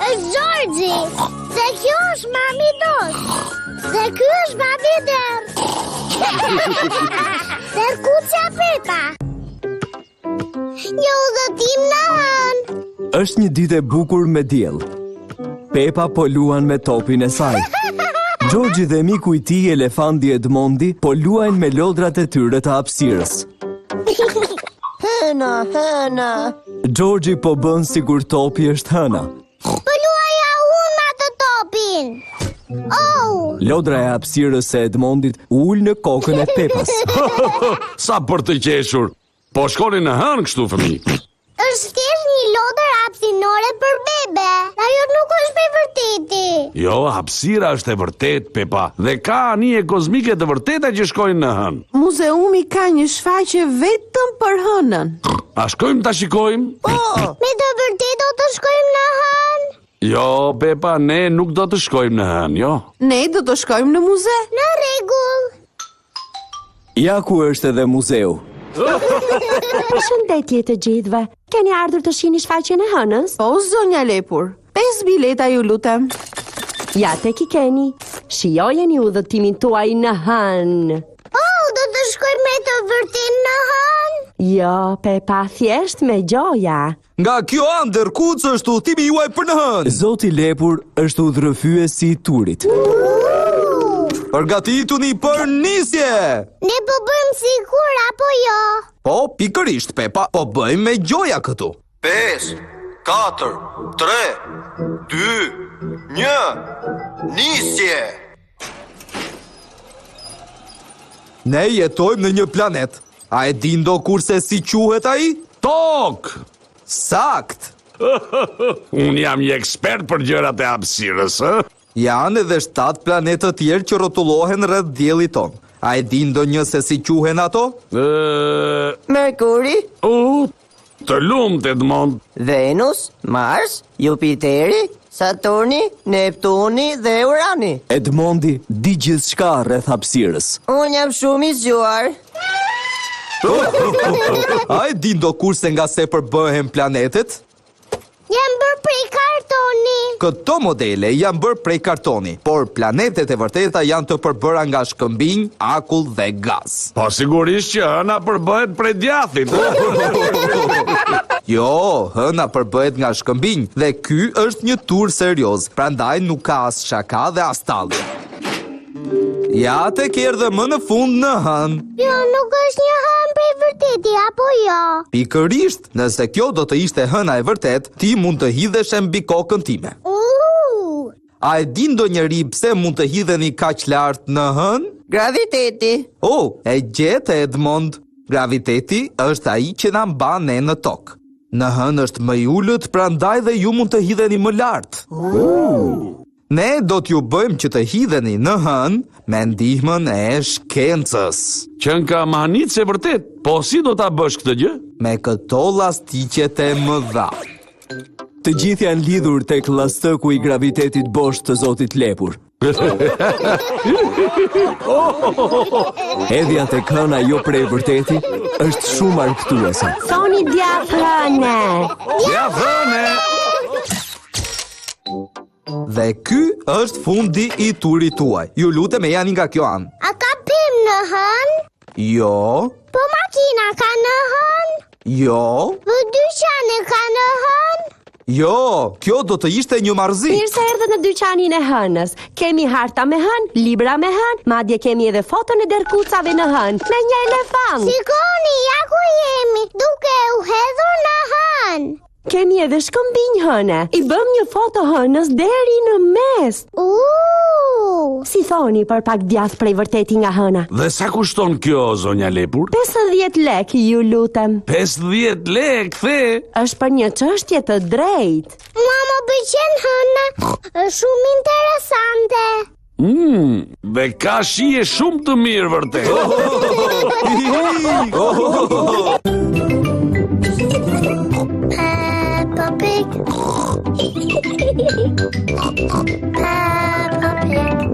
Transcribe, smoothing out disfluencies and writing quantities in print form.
është Gjorgji. Se kjo është mami Dos. Dhe ky është babi Der. Derkucja Pepa. Një udhëtim në hënë. Është një ditë e bukur me diell. Pepa po luan me topin e saj. Gjorgji dhe miku i tij elefanti Edmondi po luajnë me lodrat e tyre të hapësirës. Hëna. Gjorgji po bën sikur topi është hëna. Po luaja unë me atë topin. Oh! Lodra e hapësirës së Edmondit ul në kokën e Pepas. Sa për të qeshur. Po shkoni në hënë kështu fëmijë. Është thjesht një lodër hapësinore për bebe. Ajo nuk është me vërteti. Jo, hapësira është e vërtet, Pepa. Dhe ka anije kozmike të vërteta që shkojnë në hënë. Muzeumi ka një shfaqje vetëm për hënën. A shkojmë ta shikojmë? Me të vërtet do të shkojmë në hënë? Jo, Pepa, ne nuk do të shkojmë në hënë, jo. Ne do të shkojmë në muze. Në rregull. Ja ku është edhe muzeu. Shëndetje të gjithëve. Keni ardhur të shihni shfaqjen e hënës? Po, zonja Lepur. 5 bileta ju lutem. Ja tek i keni. Shijojeni udhëtimin tuaj në hënë. Oh, do të shkojmë me të vërtet në hënë? Jo, Pepa, thjesht me gjoja. Nga kjo anë Derkucë është udhëtimi juaj për në hënë. Zoti Lepur është udhërëfyesi i turit. Përgatituni për nisje. Ne po bëjmë sigur apo jo? Po, pikërisht, Pepa, po bëjmë me gjoja këtu. 5, 4, 3, 2, 1, nisje. Ne jetojmë në një planet. A e din do kurse si quhet ai? Tok! Sakt. Unë jam një ekspert për gjërat e hapësirës, ë? Janë edhe 7 planetë të tjerë që rrotullohen rreth diellit ton. A e din ndonjë se si quhen ato? Merkuri, Të lumt, Edmond. Venus, Mars, Jupiteri, Saturni, Neptuni dhe Urani. Edmondi di gjithçka rreth hapësirës. Unë jam shumë i zgjuar. A e din do kurse nga se përbëhen planetet? Jam bërë prej kartoni. Këto modele janë bërë prej kartoni, por planetet e vërteta janë të përbëra nga shkëmbinj, akull dhe gaz. Po sigurisht që hëna përbëhet prej djathit. Jo, hëna përbëhet nga shkëmbinj dhe ky është një tur serioz, prandaj nuk ka as shaka dhe as tallje. Ja te erdhe më në fund në hënë. Jo, nuk është një hënë prej vërteti, apo jo? Pikërisht, nëse kjo do të ishte hëna e vërtet, ti mund të hidhesh mbi kokën time. A e din ndonjëri pse mund të hidheni kaq lart në hënë? Graviteti. Oh, e gjetë Edmond. Graviteti është ai që na mban ne në tokë. Në hënë është më i ulët, prandaj dhe ju mund të hidheni më lart. Ne do t'ju bëjmë që të hidheni në hënë me ndihmën e shkencës. Qen ka manicë e vërtet, po si do ta bësh këtë gjë? Me këto llastiqet e mëdha. Të gjithë janë lidhur tek llastëku i gravitetit bosh të Zotit Lepur. Hedhja tek hëna jo prej vërteti është shumë argëtuese. Thoni djathëne. Djathëne! Dhe ky është fundi i turit tuaj. Ju lutem e jani nga kjo anë. A ka pemë në hënë? Jo, Po makina ka në hënë? jo, Po dyqani ka në hënë? jo, kjo do të ishte një marrëzi. Mirë se erdhët në dyqanin e hënës. Kemi harta me hënë, libra me hënë, madje kemi edhe foton e derkucave në hënë, me një elefant. Shikoni, ja ku jemi, duke u hedhur në hënë. Kemi edhe shkëmbinj hëne. I bëm një foto hënës deri në mes. Si thoni për pak djath prej vërteti nga hëna? Dhe sa kushton kjo, zonja Lepur? 50 lek, ju lutem. 50 lek, the? Është për një çështje të drejtë. Mama pëlqen hëna, është shumë interesante. Dhe ka shije shumë të mirë vërtet. Peppa Pig. Peppa Pig.